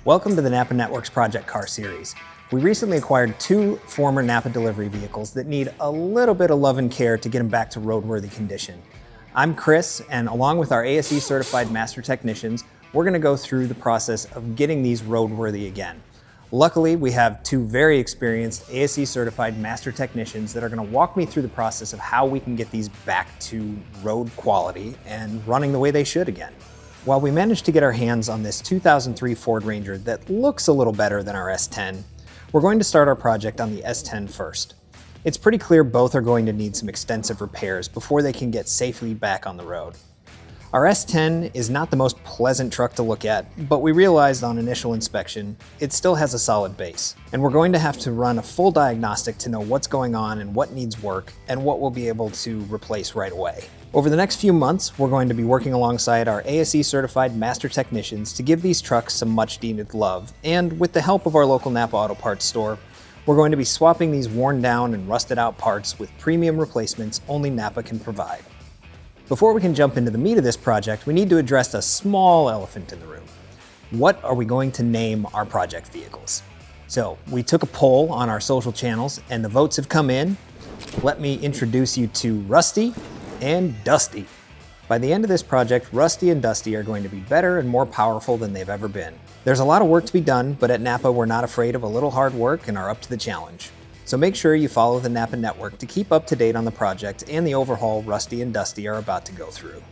Welcome to the NAPA Network's Project Car series. We recently acquired 2 former NAPA delivery vehicles that need a little bit of love and care to get them back to roadworthy condition. I'm Chris, and along with our ASE-Certified Master Technicians, we're going to go through the process of getting these roadworthy again. Luckily, we have 2 very experienced ASE-Certified Master Technicians that are going to walk me through the process of how we can get these back to road quality and running the way they should again. While we managed to get our hands on this 2003 Ford Ranger that looks a little better than our S10, we're going to start our project on the S10 first. It's pretty clear both are going to need some extensive repairs before they can get safely back on the road. Our S10 is not the most pleasant truck to look at, but we realized on initial inspection, it still has a solid base. And we're going to have to run a full diagnostic to know what's going on and what needs work and what we'll be able to replace right away. Over the next few months, we're going to be working alongside our ASE-Certified Master Technicians to give these trucks some much-needed love, and with the help of our local NAPA Auto Parts store, we're going to be swapping these worn down and rusted out parts with premium replacements only NAPA can provide. Before we can jump into the meat of this project, we need to address a small elephant in the room. What are we going to name our project vehicles? So we took a poll on our social channels and the votes have come in. Let me introduce you to Rusty and Dusty. By the end of this project, Rusty and Dusty are going to be better and more powerful than they've ever been. There's a lot of work to be done, but at NAPA we're not afraid of a little hard work and are up to the challenge. So make sure you follow the NAPA Network to keep up to date on the project and the overhaul Rusty and Dusty are about to go through.